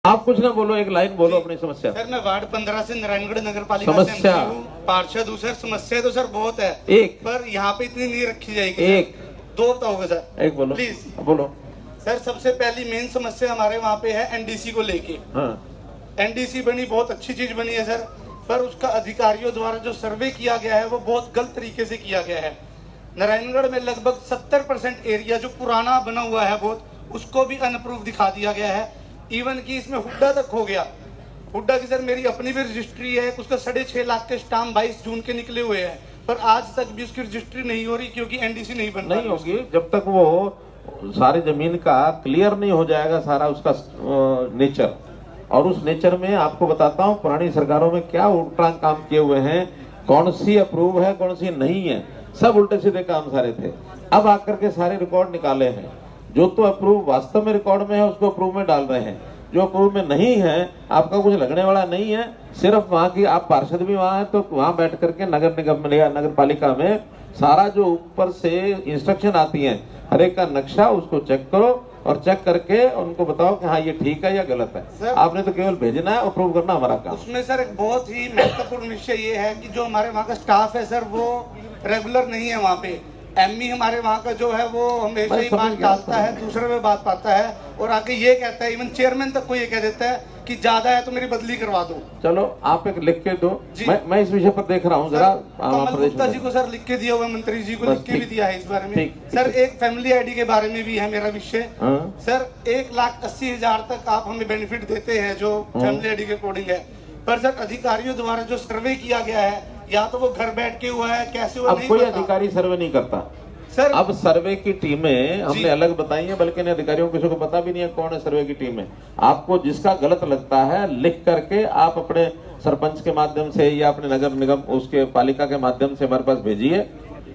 आप कुछ ना बोलो, एक लाइन बोलो अपनी समस्या। सर मैं वार्ड 15 से नारायणगढ़ नगर पालिका से समस्या MC हूँ, पार्षद हूँ सर। समस्या तो सर बहुत है, एक पर यहाँ पे इतनी नहीं रखी जाएगी। एक दो बताओगे सर? एक बोलो प्लीज बोलो। सर सबसे पहली मेन समस्या हमारे वहाँ पे है NDC को लेके। हाँ NDC बनी, बहुत अच्छी चीज बनी है सर, पर उसका अधिकारियों द्वारा जो सर्वे किया गया है वो बहुत गलत तरीके से किया गया है। नारायणगढ़ में लगभग 70% एरिया जो पुराना बना हुआ है बहुत, उसको भी अनअप्रूव दिखा दिया गया है। इवन कि इसमें हुड्डा तक हो गया। हुड्डा की सर मेरी अपनी भी रजिस्ट्री है, उसका 6.5 लाख के स्टाम्प 22 जून के निकले हुए हैं, पर आज तक भी उसकी रजिस्ट्री नहीं हो रही क्योंकि NDC नहीं बन नहीं होगी जब तक वो सारी जमीन का क्लियर नहीं हो जाएगा सारा उसका नेचर। और उस नेचर में आपको बताता हूँ पुरानी सरकारों में क्या उल्टा काम किए हुए हैं, कौन सी अप्रूव है कौन सी नहीं है, सब उल्टे सीधे काम सारे थे। अब आकर के सारे रिकॉर्ड निकाले हैं, जो तो अप्रूव वास्तव में रिकॉर्ड में है उसको अप्रूव में डाल रहे हैं, जो अप्रूव में नहीं है आपका कुछ लगने वाला नहीं है। सिर्फ वहाँ की आप पार्षद भी वहाँ है तो वहाँ बैठ करके नगर निगम में या नगर पालिका में सारा जो ऊपर से इंस्ट्रक्शन आती है हर एक का नक्शा उसको चेक करो और चेक करके उनको बताओ कि हाँ ये ठीक है या गलत है। आपने तो केवल भेजना है, अप्रूव करना हमारा काम। उसमें सर एक बहुत ही महत्वपूर्ण विषय ये है कि जो हमारे वहाँ का स्टाफ है सर वो रेगुलर नहीं है वहाँ पे। ME हमारे वहाँ का जो है वो हमेशा ही बात टालता है, दूसरे में बात पाता है और आके ये कहता है, इवन चेयरमैन तक को ये कह देता है कि ज्यादा है तो मेरी बदली करवा दो। चलो आप एक लिख के दो, मैं इस विषय पर देख रहा हूँ जरा। गुप्ता जी को सर लिख के दिया हुआ, मंत्री जी को लिख के भी दिया है इस बारे में। सर एक फैमिली ID के बारे में भी है मेरा विषय। सर 1,80,000 तक आप हमें बेनिफिट देते हैं जो फैमिली ID के अकॉर्डिंग है, पर सर अधिकारियों द्वारा जो सर्वे किया गया है या तो वो घर बैठ के हुआ है, कैसे हुआ नहीं कोई पता। अधिकारी सर्वे नहीं करता सर। अब सर्वे की टीमें हमने अलग बताई है, बल्कि अधिकारियों को किसी को पता भी नहीं है कौन है सर्वे की टीम है। आपको जिसका गलत लगता है लिख करके आप अपने सरपंच के माध्यम से या अपने नगर निगम उसके पालिका के माध्यम से हमारे पास भेजिए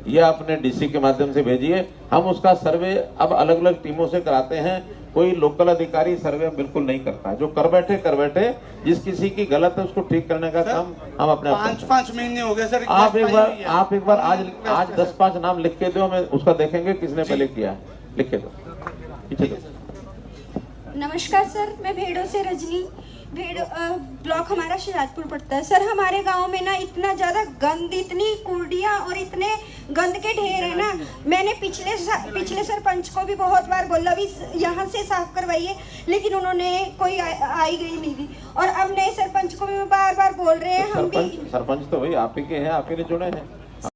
या अपने DC के माध्यम से भेजिए। हम उसका सर्वे अब अलग अलग टीमों से कराते हैं। कोई लोकल अधिकारी सर्वे बिल्कुल नहीं करता है, जो कर बैठे जिस किसी की गलत है उसको ठीक करने का काम हम अपने 5 महीने हो गए सर। आप एक बार आज 10-5 नाम लिख के दो, हमें उसका देखेंगे किसने पहले किया है, लिख के दो पीछे दो। नमस्कार सर, मैं भेड़ों से रजनी। भेड़ ब्लॉक हमारा शिराजपुर पड़ता है सर। हमारे गांव में ना इतना ज़्यादा गंद, इतनी कूड़ियाँ और इतने गंद के ढेर है ना। मैंने पिछले सरपंच को भी बहुत बार बोला भी यहाँ से साफ करवाइए, लेकिन उन्होंने कोई आई गई नहीं दी। और अब नए सरपंच को भी बार बार बोल रहे हैं। हम भी सरपंच तो भाई आप ही के हैं, आप ही ने चुने हैं।